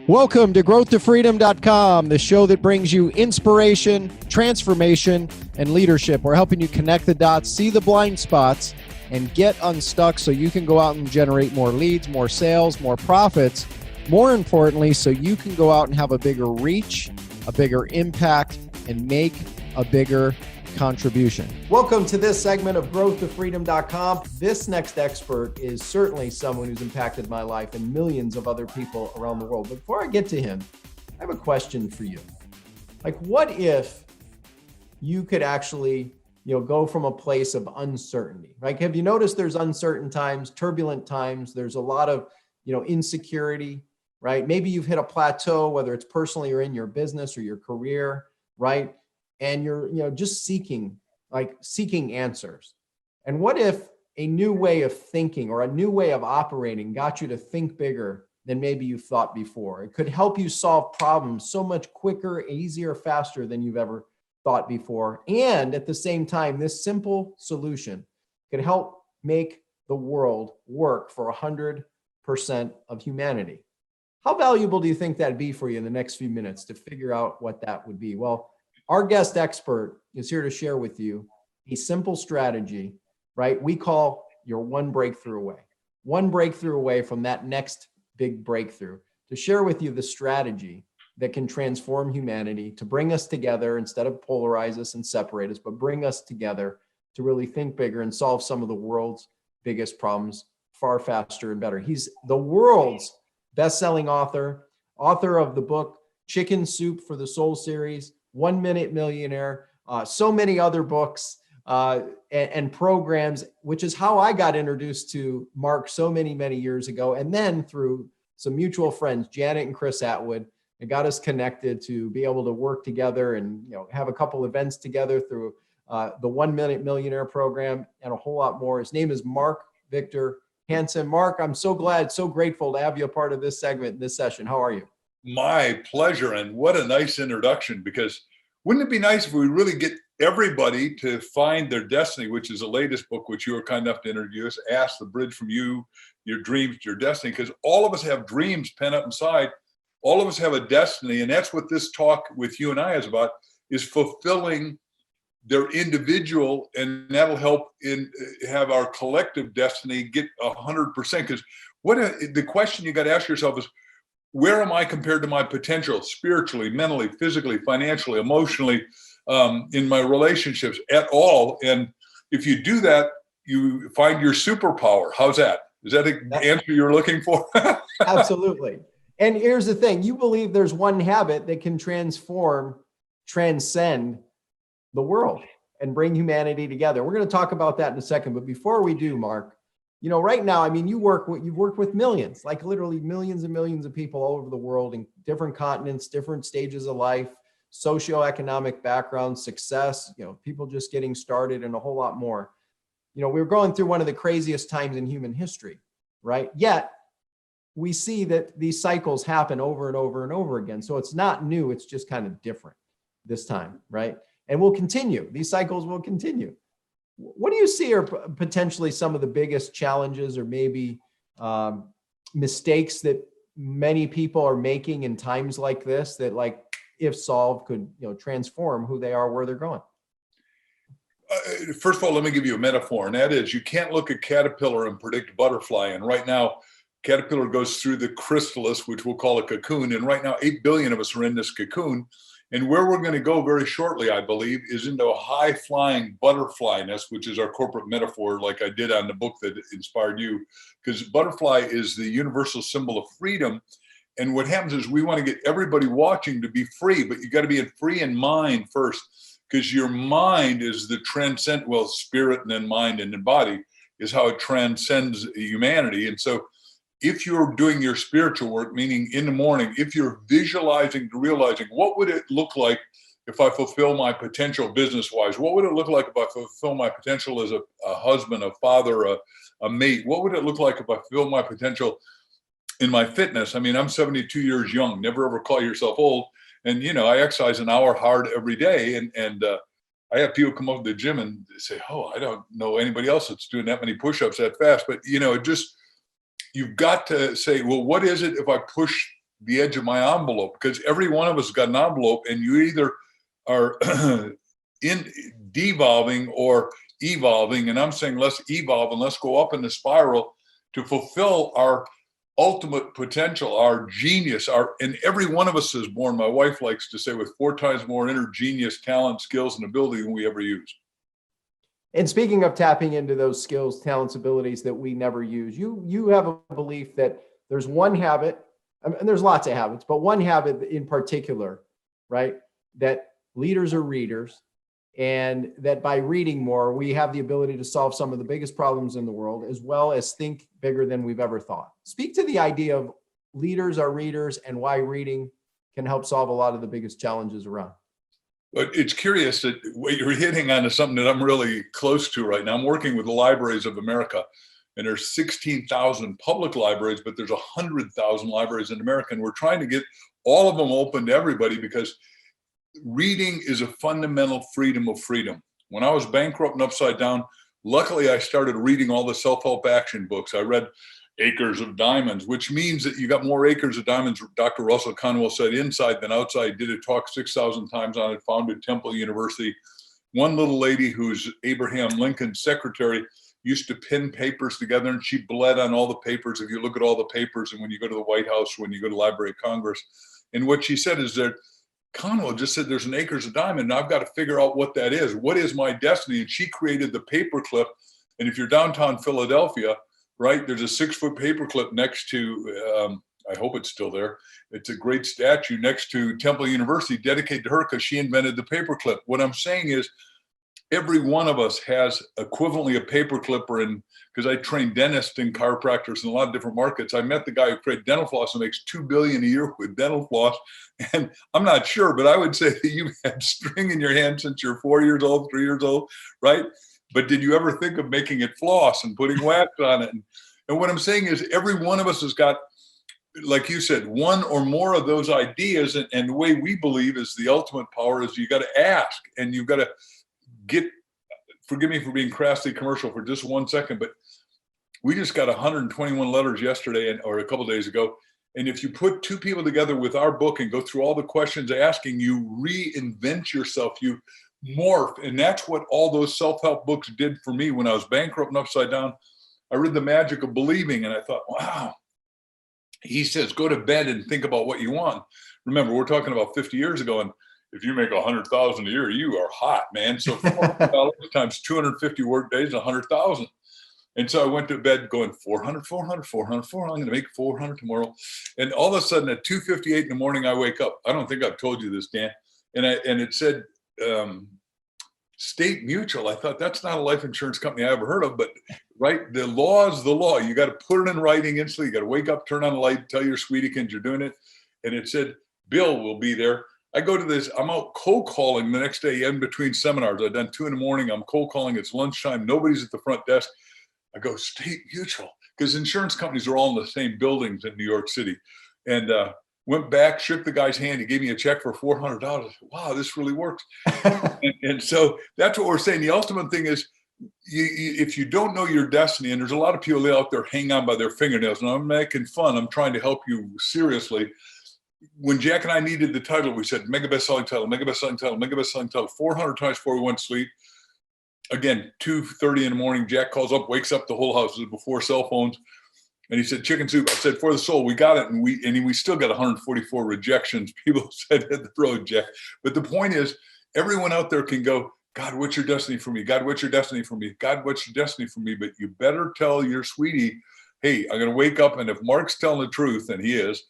Welcome to growthtofreedom.com, the show that brings you inspiration, transformation, and leadership. We're helping you connect the dots, see the blind spots, and get unstuck so you can go out and generate more leads, more sales, more profits. More importantly, so you can go out and have a bigger reach, a bigger impact, and make a bigger contribution. Welcome to this segment of growthtofreedom.com. This next expert is certainly someone who's impacted my life and millions of other people around the world. But before I get to him, I have a question for you. Like, what if you could actually, go from a place of uncertainty? Like, have you noticed there's uncertain times, turbulent times, there's a lot of, insecurity, right? Maybe you've hit a plateau, whether it's personally or in your business or your career, right? And you're, just seeking answers. And what if a new way of thinking or a new way of operating got you to think bigger than maybe you thought before? It could help you solve problems so much quicker, easier, faster than you've ever thought before. And at the same time, this simple solution could help make the world work for 100% of humanity. How valuable do you think that'd be for you in the next few minutes to figure out what that would be? Well, our guest expert is here to share with you a simple strategy, right? We call your one breakthrough away from that next big breakthrough, to share with you the strategy that can transform humanity, to bring us together instead of polarize us and separate us, but bring us together to really think bigger and solve some of the world's biggest problems far faster and better. He's the world's best-selling author of the book Chicken Soup for the Soul series, 1 Minute Millionaire, so many other books and programs, which is how I got introduced to Mark so many years ago. And then through some mutual friends, Janet and Chris Atwood, it got us connected to be able to work together and have a couple events together through the 1 Minute Millionaire program and a whole lot more. His name is Mark Victor Hansen. Mark, I'm so glad, so grateful to have you a part of this segment, this session. How are you? My pleasure. And what a nice introduction, because wouldn't it be nice if we really get everybody to find their destiny, which is the latest book, which you were kind enough to introduce, Ask the Bridge from You, Your Dreams to Your Destiny, because all of us have dreams pent up inside. All of us have a destiny. And that's what this talk with you and I is about, is fulfilling their individual, and that'll help in have our collective destiny get 100%. Because the question you got to ask yourself is, where am I compared to my potential spiritually, mentally, physically, financially, emotionally, in my relationships at all? And if you do that, you find your superpower. How's that? Is that an answer you're looking for? Absolutely. And here's the thing. You believe there's one habit that can transcend the world and bring humanity together. We're going to talk about that in a second. But before we do, Mark, right now, you've worked with millions, like literally millions and millions of people all over the world in different continents, different stages of life, socioeconomic background, success, people just getting started and a whole lot more. We're going through one of the craziest times in human history, right? Yet we see that these cycles happen over and over and over again. So it's not new. It's just kind of different this time, right? And we'll continue. These cycles will continue. What do you see are potentially some of the biggest challenges or maybe mistakes that many people are making in times like this that, like, if solved, could transform who they are, where they're going? First of all, let me give you a metaphor, and that is, you can't look at caterpillar and predict butterfly. And right now, caterpillar goes through the chrysalis, which we'll call a cocoon. And right now, 8 billion of us are in this cocoon. And where we're going to go very shortly, I believe, is into a high-flying butterfly nest, which is our corporate metaphor, like I did on the book that inspired you, because butterfly is the universal symbol of freedom. And what happens is we want to get everybody watching to be free, but you got to be free in mind first, because your mind is the spirit and then mind and then body is how it transcends humanity. And so if you're doing your spiritual work, meaning in the morning, if you're visualizing, realizing, what would it look like if I fulfill my potential business-wise? What would it look like if I fulfill my potential as a husband, a father, a mate? What would it look like if I fulfill my potential in my fitness? I'm 72 years young. Never ever call yourself old. And, I exercise an hour hard every day. And I have people come up to the gym and say, oh, I don't know anybody else that's doing that many push-ups that fast. But, you've got to say, well, what is it if I push the edge of my envelope, because every one of us got an envelope, and you either are in devolving or evolving. And I'm saying let's evolve and let's go up in the spiral to fulfill our ultimate potential, our genius, and every one of us is born, my wife likes to say, with 4 times more inner genius, talent, skills, and ability than we ever use. And speaking of tapping into those skills, talents, abilities that we never use, you have a belief that there's one habit, and there's lots of habits, but one habit in particular, right? That leaders are readers, and that by reading more, we have the ability to solve some of the biggest problems in the world, as well as think bigger than we've ever thought. Speak to the idea of leaders are readers and why reading can help solve a lot of the biggest challenges around. But it's curious that you're hitting on something that I'm really close to right now. I'm working with the Libraries of America, and there's 16,000 public libraries, but there's 100,000 libraries in America. And we're trying to get all of them open to everybody, because reading is a fundamental freedom of freedom. When I was bankrupt and upside down, luckily I started reading all the self-help action books. I read Acres of Diamonds, which means that you got more acres of diamonds. Dr. Russell Conwell said inside than outside. Did a talk 6,000 times on it, founded Temple University. One little lady who's Abraham Lincoln's secretary used to pin papers together, and she bled on all the papers. If you look at all the papers, and when you go to the White House, when you go to Library of Congress, and what she said is that Conwell just said there's an acres of diamond, and I've got to figure out what that is. What is my destiny? And she created the paperclip. And if you're downtown Philadelphia, right, there's a 6-foot paperclip next to, I hope it's still there. It's a great statue next to Temple University dedicated to her, because she invented the paperclip. What I'm saying is every one of us has equivalently a paperclip, because I train dentists and chiropractors in a lot of different markets. I met the guy who created dental floss and makes $2 billion a year with dental floss. And I'm not sure, but I would say that you've had string in your hand since you're 4 years old, 3 years old, right? But did you ever think of making it floss and putting wax on it? And what I'm saying is every one of us has got, like you said, one or more of those ideas. And the way we believe is the ultimate power is you got to ask, and you've got to get, forgive me for being crassly commercial for just 1 second, but we just got 121 letters yesterday or a couple of days ago. And if you put 2 people together with our book and go through all the questions asking, you reinvent yourself, you morph. And that's what all those self-help books did for me when I was bankrupt and upside down. I read The Magic of Believing, and I thought, wow. He says, go to bed and think about what you want. Remember, we're talking about 50 years ago, and if you make $100,000 a year, you are hot, man. So $400 times 250 work days, 100,000. And so I went to bed going 400, 400, 400, 400. I'm going to make 400 tomorrow. And all of a sudden at 2:58 in the morning, I wake up. I don't think I've told you this, Dan. And it said State Mutual. I thought, that's not a life insurance company I ever heard of, but right, the law is the law. You got to put it in writing instantly. You got to wake up, turn on the light, tell your sweetikins you're doing it. And it said, Bill will be there. I go to this, I'm out cold calling the next day in between seminars. I've done 2 in the morning. I'm cold calling. It's lunchtime. Nobody's at the front desk. I go, State Mutual, because insurance companies are all in the same buildings in New York City. And went back, shook the guy's hand. He gave me a check for $400. I said, wow, this really works. and so that's what we're saying. The ultimate thing is, if you don't know your destiny, and there's a lot of people out there hanging on by their fingernails, and I'm making fun, I'm trying to help you seriously. When Jack and I needed the title, we said, mega best-selling title, mega best-selling title, mega best-selling title, 400 times before we went to sleep. Again, 2:30 in the morning, Jack calls up, wakes up the whole house. This is before cell phones. And he said, chicken soup. I said, for the soul, we got it. And we still got 144 rejections. People said, hit the road, Jack. But the point is, everyone out there can go, God, what's your destiny for me? God, what's your destiny for me? God, what's your destiny for me? But you better tell your sweetie, hey, I'm going to wake up. And if Mark's telling the truth, and he is,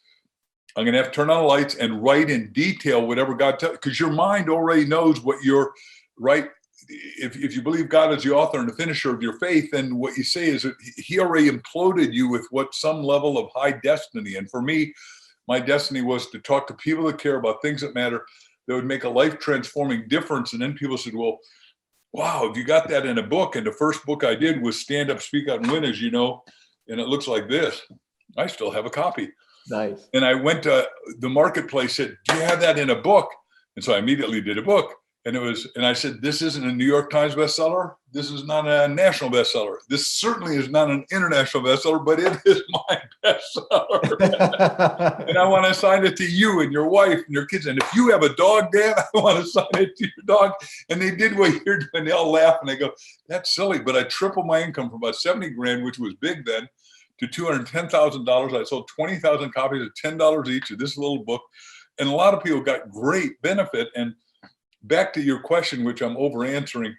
I'm going to have to turn on the lights and write in detail whatever God tells, because your mind already knows what you're, right? If you believe God is the author and the finisher of your faith, then what you say is that he already imploded you with what some level of high destiny. And for me, my destiny was to talk to people that care about things that matter, that would make a life transforming difference. And then people said, well, wow, if you got that in a book. And the first book I did was Stand Up, Speak Out, and Win, as you know, and it looks like this. I still have a copy. Nice. And I went to the marketplace, said, do you have that in a book? And so I immediately did a book. And I said, this isn't a New York Times bestseller. This is not a national bestseller. This certainly is not an international bestseller, but it is my bestseller. And I want to assign it to you and your wife and your kids. And if you have a dog, Dan, I want to assign it to your dog. And they did what you're doing. They all laugh and they go, that's silly. But I tripled my income from about 70 grand, which was big then, to $210,000. I sold 20,000 copies at $10 each of this little book. And a lot of people got great benefit. And back to your question, which I'm over answering,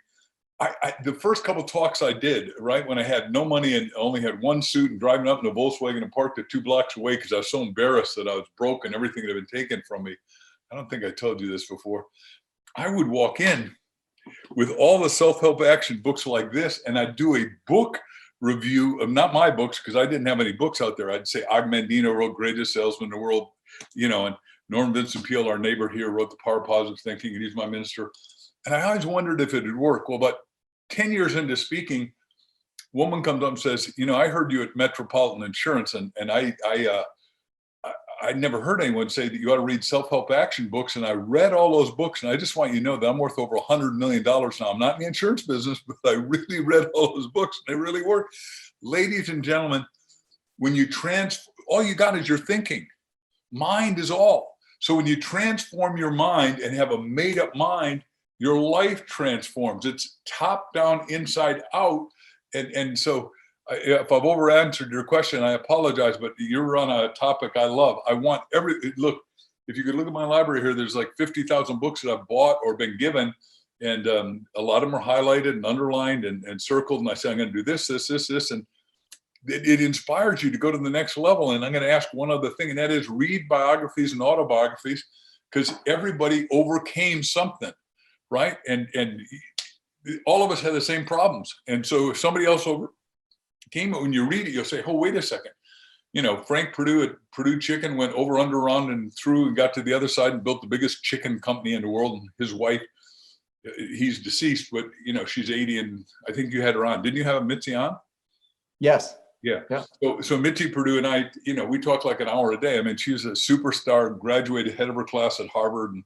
the first couple of talks I did, right, when I had no money and only had one suit and driving up in a Volkswagen and parked it 2 blocks away because I was so embarrassed that I was broke and everything had been taken from me. I don't think I told you this before. I would walk in with all the self-help action books like this, and I'd do a book review of not my books because I didn't have any books out there. I'd say Og Mandino wrote Greatest Salesman in the World, and Norman Vincent Peale, our neighbor here, wrote The Power of Positive Thinking, and he's my minister. And I always wondered if it would work. Well, about 10 years into speaking, a woman comes up and says, I heard you at Metropolitan Insurance, and I never heard anyone say that you ought to read self-help action books. And I read all those books, and I just want you to know that I'm worth over $100 million now. I'm not in the insurance business, but I really read all those books, and they really work. Ladies and gentlemen, when you all you got is your thinking. Mind is all. So when you transform your mind and have a made up mind, your life transforms. It's top down, inside out. And so if I've over answered your question, I apologize, but you're on a topic I love. I want look, if you could look at my library here, there's like 50,000 books that I've bought or been given. And a lot of them are highlighted and underlined and circled. And I say, I'm going to do this. And it inspires you to go to the next level. And I'm going to ask one other thing, and that is read biographies and autobiographies, because everybody overcame something, right? And all of us had the same problems. And so if somebody else overcame it, when you read it, you'll say, oh, wait a second. Frank Perdue at Perdue Chicken went over, under, around, and through and got to the other side and built the biggest chicken company in the world. And his wife, he's deceased, but, she's 80, and I think you had her on. Didn't you have Mitzi on? Yes. Yeah. So Mitzi Perdue and I, we talk like an hour a day. I mean, she was a superstar, graduated head of her class at Harvard and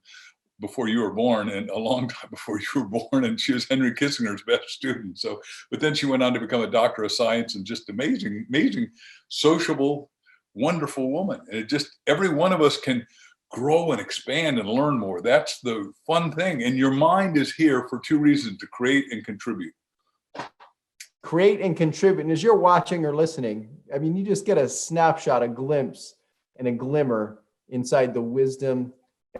before you were born, and a long time before you were born. And she was Henry Kissinger's best student. So, but then she went on to become a doctor of science, and just amazing, sociable, wonderful woman. And every one of us can grow and expand and learn more. That's the fun thing. And your mind is here for 2 reasons: to create and contribute. Create and contribute. And as you're watching or listening, I mean, you just get a snapshot, a glimpse, and a glimmer inside the wisdom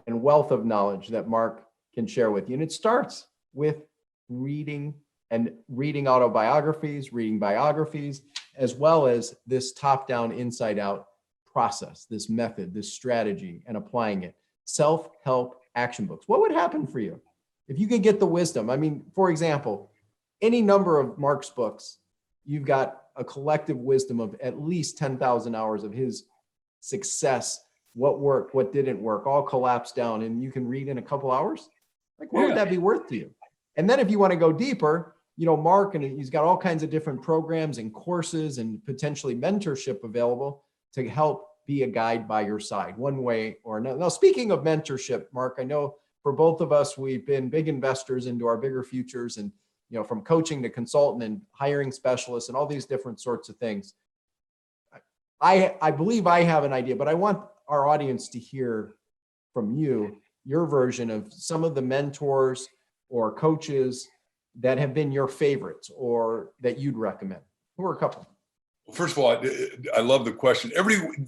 and wealth of knowledge that Mark can share with you. And it starts with reading autobiographies, reading biographies, as well as this top-down, inside-out process, this method, this strategy, and applying it. Self-help action books. What would happen for you if you could get the wisdom? I mean, for example, any number of Mark's books, you've got a collective wisdom of at least 10,000 hours of his success, what worked, what didn't work, all collapsed down, and you can read in a couple hours. Like, what would that be worth to you? And then if you want to go deeper, Mark, and he's got all kinds of different programs and courses and potentially mentorship available to help be a guide by your side one way or another. Now, speaking of mentorship, Mark, I know for both of us, we've been big investors into our bigger futures, and from coaching to consultant and hiring specialists and all these different sorts of things. I believe I have an idea, but I want our audience to hear from you, your version of some of the mentors or coaches that have been your favorites or that you'd recommend. Who are a couple? First of all, I love the question.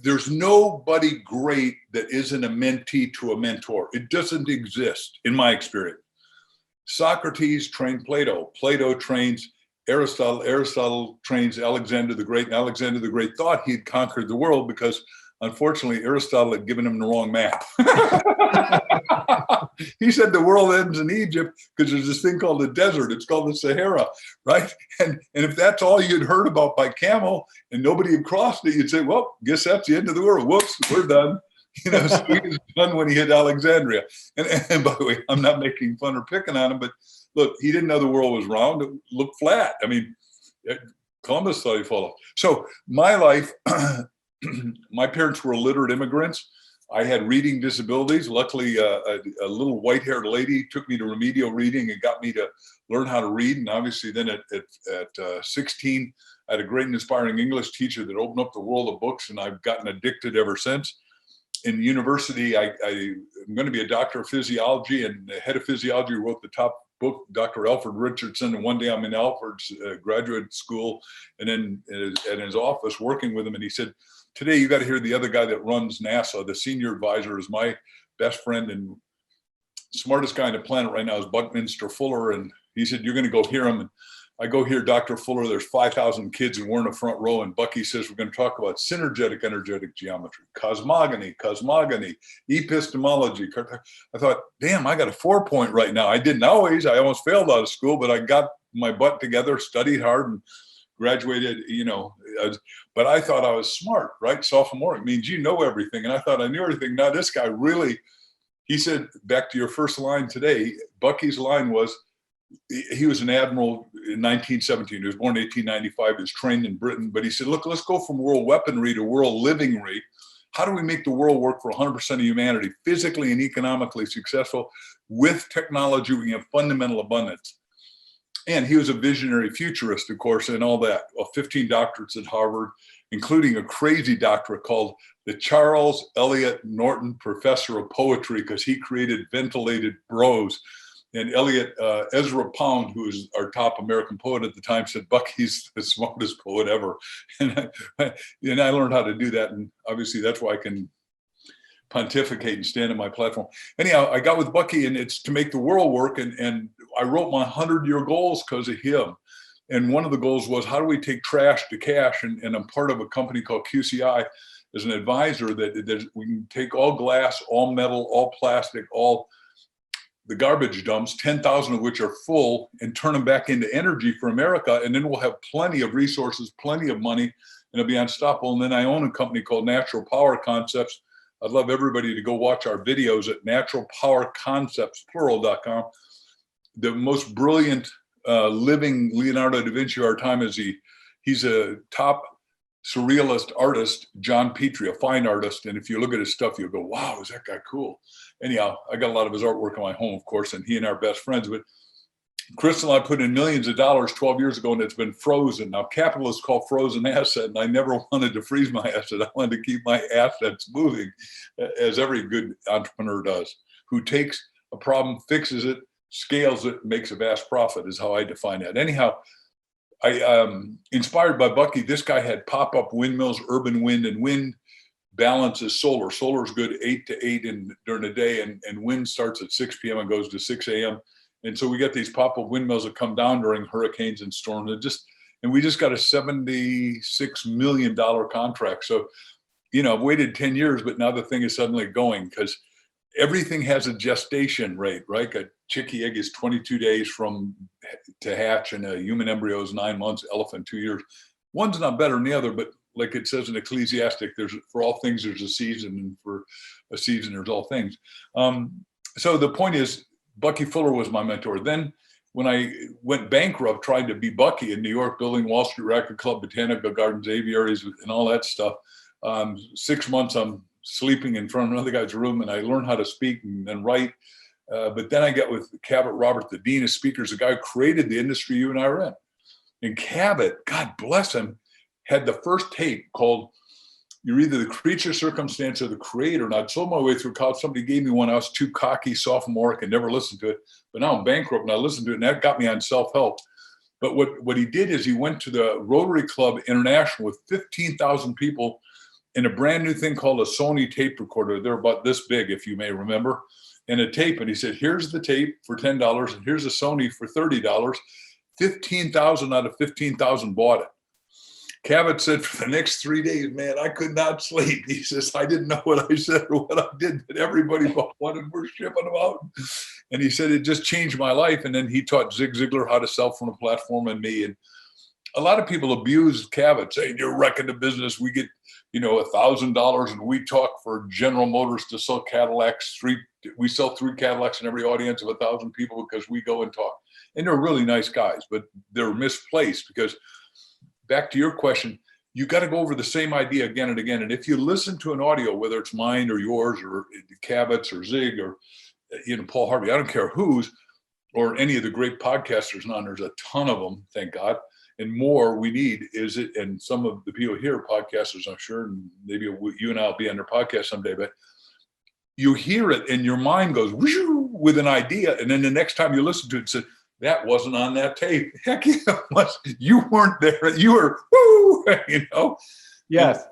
There's nobody great that isn't a mentee to a mentor. It doesn't exist, in my experience. Socrates trained Plato. Plato trains Aristotle. Aristotle trains Alexander the Great. And Alexander the Great thought he had conquered the world because, unfortunately, Aristotle had given him the wrong map. He said the world ends in Egypt because there's this thing called the desert. It's called the Sahara, right? And if that's all you'd heard about by camel and nobody had crossed it, you'd say, well, guess that's the end of the world. Whoops, we're done. So he was done when he hit Alexandria. And by the way, I'm not making fun or picking on him, but look, he didn't know the world was round. It looked flat. I mean, Columbus thought he followed. So my life, my parents were illiterate immigrants. I had reading disabilities. Luckily, a little white-haired lady took me to remedial reading and got me to learn how to read. And obviously then at 16, I had a great and inspiring English teacher that opened up the world of books, and I've gotten addicted ever since. In university, I'm going to be a doctor of physiology, and the head of physiology wrote the top book, Dr. Alfred Richardson. And one day I'm in Alfred's graduate school and then at his office working with him. And he said, today you got to hear the other guy that runs NASA. The senior advisor is my best friend and smartest guy on the planet right now is Buckminster Fuller. And he said, you're going to go hear him. And I go hear Dr. Fuller, there's 5,000 kids and we're in the front row. And Bucky says, we're going to talk about synergetic energetic geometry, cosmogony, epistemology. I thought, damn, I got a 4-point right now. I didn't always, I almost failed out of school, but I got my butt together, studied hard, and graduated, but I thought I was smart, right? Sophomore, it means you know everything. And I thought I knew everything. Now this guy really, he said, back to your first line today, Bucky's line was, he was an admiral in 1917. He was born in 1895. He was trained in Britain. But he said, look, let's go from world weaponry to world livingry. How do we make the world work for 100% of humanity, physically and economically successful? With technology, we have fundamental abundance. And he was a visionary futurist, of course, and all that. 15 doctorates at Harvard, including a crazy doctorate called the Charles Eliot Norton Professor of Poetry, because he created ventilated prose. And Eliot, Ezra Pound, who was our top American poet at the time, said, Bucky's the smartest poet ever. And I learned how to do that. And obviously that's why I can pontificate and stand on my platform. Anyhow, I got with Bucky, and it's to make the world work. And I wrote my 100-year goals because of him. And one of the goals was, how do we take trash to cash? And I'm part of a company called QCI as an advisor that we can take all glass, all metal, all plastic, all the garbage dumps, 10,000 of which are full, and turn them back into energy for America. And then we'll have plenty of resources, plenty of money, and it'll be unstoppable. And then I own a company called Natural Power Concepts. I'd love everybody to go watch our videos at naturalpowerconceptsplural.com. The most brilliant living Leonardo da Vinci of our time is he's a top surrealist artist, John Petrie, a fine artist. And if you look at his stuff, you'll go, wow, is that guy cool? Anyhow, I got a lot of his artwork in my home, of course, and he and I are best friends. But Crystal and I put in millions of dollars 12 years ago, and it's been frozen. Now, capitalists call frozen asset, and I never wanted to freeze my asset. I wanted to keep my assets moving, as every good entrepreneur does, who takes a problem, fixes it, scales it, makes a vast profit, is how I define that. Anyhow, I inspired by Bucky. This guy had pop-up windmills, urban wind, and wind balances solar. Solar is good 8 to 8 during the day, and wind starts at 6 p.m. and goes to 6 a.m. And so we get these pop-up windmills that come down during hurricanes and storms. And we just got a $76 million contract. So, I've waited 10 years, but now the thing is suddenly going, because everything has a gestation rate, right? A chicky egg is 22 days to hatch, and a human embryo is 9 months, elephant 2 years. One's not better than the other, but like it says in Ecclesiastic, for all things there's a season, and for a season there's all things. So the point is, Bucky Fuller was my mentor. Then when I went bankrupt trying to be Bucky in New York, building Wall Street Racquet Club, Botanical Gardens, aviaries, and all that stuff, 6 months I'm sleeping in front of another guy's room, and I learned how to speak and write. But then I got with Cabot Robert, the dean of speakers, the guy who created the industry you and I are in. And Cabot, God bless him, had the first tape called You're Either the Creature, Circumstance, or the Creator. And I'd sold my way through college. Somebody gave me one. I was too cocky, sophomoric, and never listened to it. But now I'm bankrupt, and I listened to it, and that got me on self-help. But what he did is he went to the Rotary Club International with 15,000 people in a brand new thing called a Sony tape recorder. They're about this big, if you may remember, and a tape. And he said, here's the tape for $10, and here's a Sony for $30. 15,000 out of 15,000 bought it. Cabot said, for the next 3 days, man, I could not sleep. He says, I didn't know what I said or what I did, but everybody bought one, and we're shipping them out. And he said, it just changed my life. And then he taught Zig Ziglar how to sell from a platform, and me. And a lot of people abuse Cabot, saying, you're wrecking the business. We get, $1,000, and we talk for General Motors to sell Cadillacs. We sell 3 Cadillacs in every audience of 1,000 people because we go and talk. And they're really nice guys, but they're misplaced, because back to your question, you got to go over the same idea again and again. And if you listen to an audio, whether it's mine or yours or Cabot's or Zig or, Paul Harvey, I don't care whose, or any of the great podcasters on, there's a ton of them, thank God. And more we need is it, and some of the people here, podcasters, I'm sure, and maybe you and I'll be on their podcast someday, but you hear it and your mind goes with an idea. And then the next time you listen to it, said, that wasn't on that tape. Heck yeah, it was. You weren't there. You were, woo, Yes.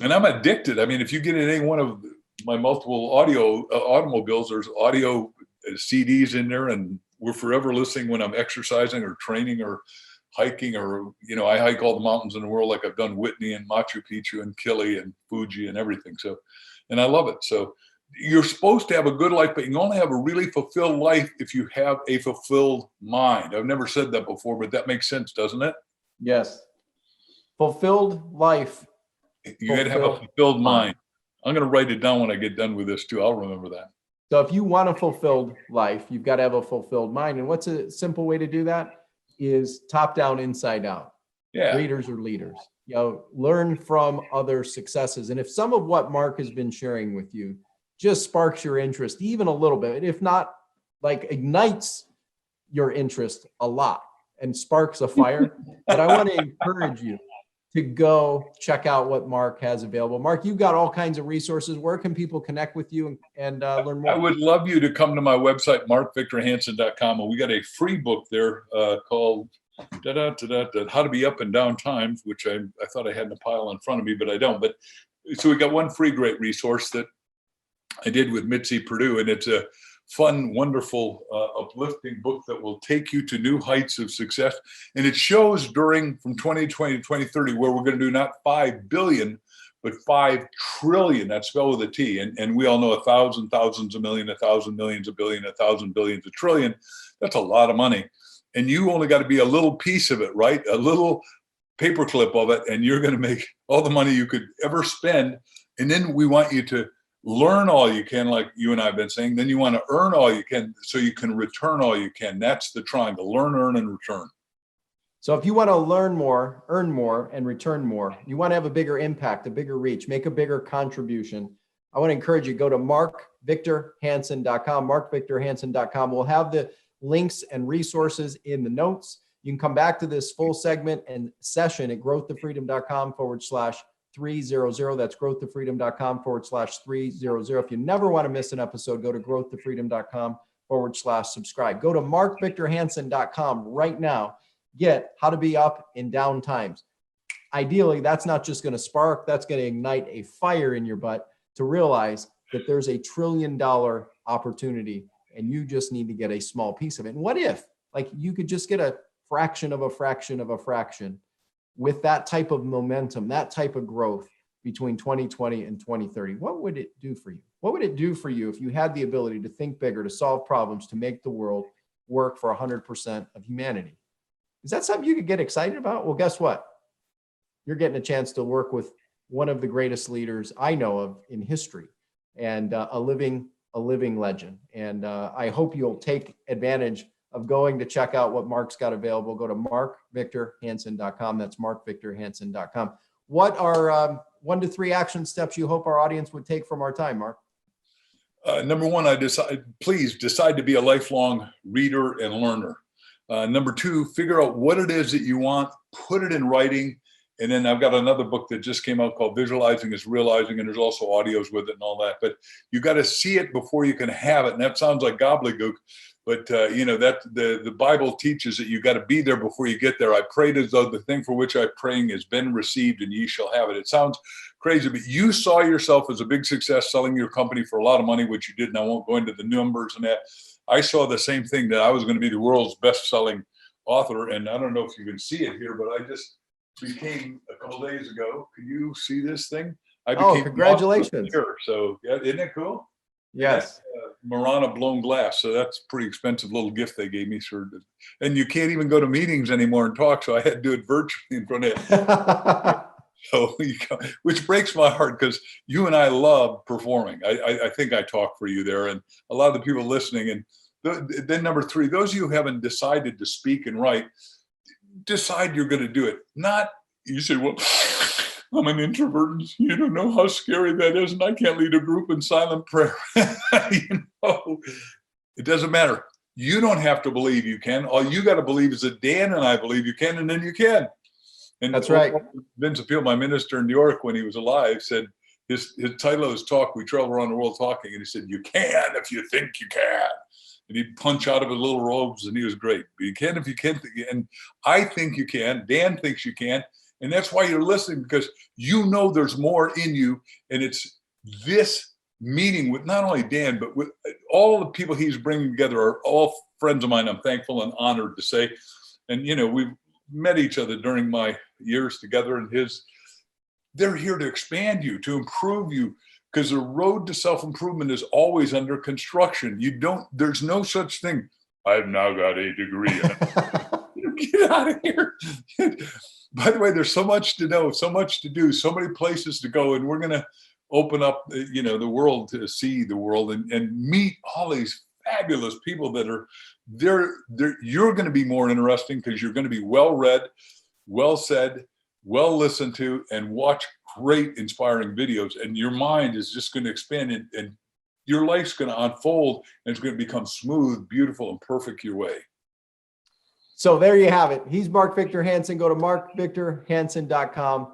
And I'm addicted. I mean, if you get in any one of my multiple audio automobiles, there's audio CDs in there, and we're forever listening when I'm exercising or training or hiking, or, I hike all the mountains in the world, like I've done Whitney and Machu Picchu and Kili and Fuji and everything. So, and I love it. So you're supposed to have a good life, but you can only have a really fulfilled life if you have a fulfilled mind. I've never said that before, but that makes sense, doesn't it? Yes. Fulfilled life. You got to have a fulfilled mind. I'm going to write it down when I get done with this too. I'll remember that. So if you want a fulfilled life, you've got to have a fulfilled mind. And what's a simple way to do that? Is top down, inside out. Yeah. Readers are leaders. Learn from other successes. And if some of what Mark has been sharing with you just sparks your interest even a little bit, if not like ignites your interest a lot and sparks a fire, but I want to encourage you to go check out what Mark has available. Mark, you've got all kinds of resources. Where can people connect with you and learn more? I would love you to come to my website, markvictorhansen.com. And we got a free book there called How to Be Up and Down Times, which I thought I had in a pile in front of me, but I don't. But so we got one free great resource that I did with Mitzi Purdue, and it's a fun, wonderful, uplifting book that will take you to new heights of success. And it shows from 2020 to 2030 where we're going to do not 5 billion, but 5 trillion. That's spelled with a T. And we all know 1,000, thousands, a million, 1,000, millions, a billion, 1,000, billions, a trillion. That's a lot of money. And you only got to be a little piece of it, right? A little paperclip of it, and you're going to make all the money you could ever spend. And then we want you to learn all you can, like you and I have been saying. Then you want to earn all you can so you can return all you can. That's the triangle: learn, earn, and return. So if you want to learn more, earn more, and return more, you want to have a bigger impact, a bigger reach, make a bigger contribution, I want to encourage you, go to markvictorhansen.com, markvictorhansen.com. We'll have the links and resources in the notes. You can come back to this full segment and session at growthtofreedom.com/300. That's growthtofreedom.com/300. If you never want to miss an episode, go to growthtofreedom.com/subscribe. Go to markvictorhansen.com right now. Get How to Be Up in Down Times. Ideally, that's not just going to spark, that's going to ignite a fire in your butt to realize that there's $1 trillion opportunity and you just need to get a small piece of it. And what if, like, you could just get a fraction of a fraction of a fraction with that type of momentum, that type of growth between 2020 and 2030? What would it do for you? What would it do for you if you had the ability to think bigger, to solve problems, to make the world work for 100% of humanity? Is that something you could get excited about? Well, guess what? You're getting a chance to work with one of the greatest leaders I know of in history, and a living legend. And I hope you'll take advantage of going to check out what Mark's got available. Go to markvictorhansen.com. That's markvictorhansen.com. What are 1 to 3 action steps you hope our audience would take from our time, Mark? Number one, please decide to be a lifelong reader and learner. Number 2, figure out what it is that you want, put it in writing. And then I've got another book that just came out called Visualizing is Realizing, and there's also audios with it and all that. But you got to see it before you can have it. And that sounds like gobbledygook, but that the Bible teaches that you got to be there before you get there. I prayed as though the thing for which I'm praying has been received, and ye shall have it. It sounds crazy, but you saw yourself as a big success selling your company for a lot of money, which you did. And I won't go into the numbers and that. I saw the same thing, that I was going to be the world's best-selling author. And I don't know if you can see it here, but I just became a couple days ago. Can you see this thing? I became congratulations. So yeah, isn't it cool? Yes. Murano blown glass. So that's a pretty expensive little gift they gave me. And you can't even go to meetings anymore and talk. So I had to do it virtually in front of it. So, which breaks my heart, because you and I love performing. I think I talk for you there, and a lot of the people listening. And then number 3, those of you who haven't decided to speak and write, decide you're going to do it. Not you say, well, I'm an introvert, and you don't know how scary that is, and I can't lead a group in silent prayer. It doesn't matter. You don't have to believe you can. All you got to believe is that Dan and I believe you can, and then you can. And that's right. Vince Appeal, my minister in New York when he was alive, said his title of his talk, We Travel Around the World Talking, and he said, you can if you think you can. And he'd punch out of his little robes, and he was great. But you can if you can. And I think you can. Dan thinks you can. And that's why you're listening, because you know there's more in you. And it's this meeting with not only Dan, but with all the people he's bringing together are all friends of mine. I'm thankful and honored to say. And, we've met each other during my years together, and they're here to expand you, to improve you, because the road to self-improvement is always under construction. There's no such thing. I've now got a degree. Get out of here. By the way, there's so much to know, so much to do, so many places to go, and we're going to open up, the world to see the world and meet all these fabulous people that are there. You're going to be more interesting because you're going to be well read, well said, well listened to, and watch great inspiring videos. And your mind is just going to expand, and your life's going to unfold, and it's going to become smooth, beautiful, and perfect your way. So there you have it. He's Mark Victor Hansen. Go to markvictorhansen.com.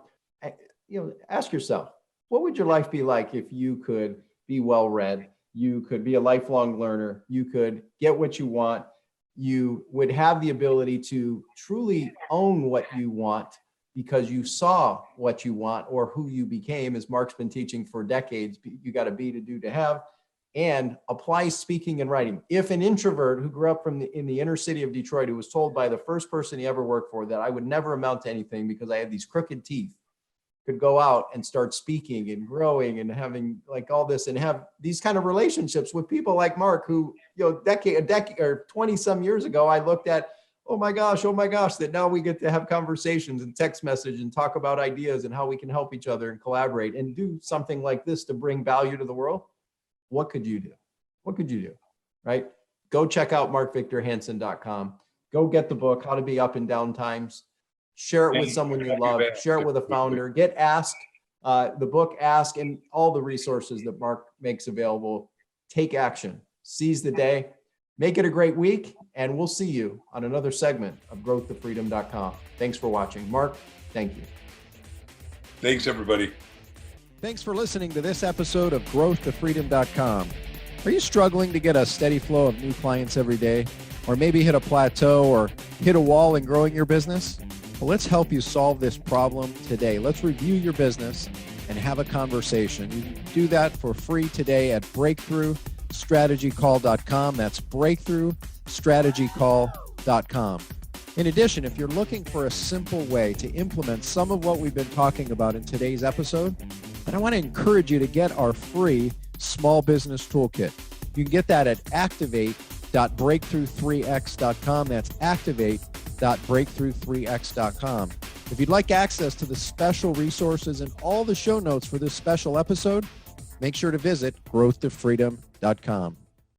Ask yourself, what would your life be like if you could be well-read? You could be a lifelong learner. You could get what you want. You would have the ability to truly own what you want because you saw what you want or who you became, as Mark's been teaching for decades. You got to be to do to have, and apply speaking and writing. If an introvert who grew up in the inner city of Detroit, who was told by the first person he ever worked for that I would never amount to anything because I had these crooked teeth, could go out and start speaking and growing and having like all this and have these kind of relationships with people like Mark, who, a decade or 20 some years ago, I looked at, oh my gosh, that now we get to have conversations and text message and talk about ideas and how we can help each other and collaborate and do something like this to bring value to the world. What could you do? What could you do? Right? Go check out markvictorhansen.com. Go get the book, How to Be Up and Down Times. Share it with someone you love. Share it with a founder. Get Ask, the book Ask, and all the resources that Mark makes available. Take action. Seize the day. Make it a great week, and we'll see you on another segment of growthtofreedom.com. Thanks for watching. Mark, thank you. Thanks, everybody. Thanks for listening to this episode of growthtofreedom.com. Are you struggling to get a steady flow of new clients every day, or maybe hit a plateau or hit a wall in growing your business? Well, let's help you solve this problem today. Let's review your business and have a conversation. You can do that for free today at breakthroughstrategycall.com. That's breakthroughstrategycall.com. In addition, if you're looking for a simple way to implement some of what we've been talking about in today's episode, then I want to encourage you to get our free small business toolkit. You can get that at activate.breakthrough3x.com. That's activate.breakthrough3x.com. If you'd like access to the special resources and all the show notes for this special episode, make sure to visit growthtofreedom.com.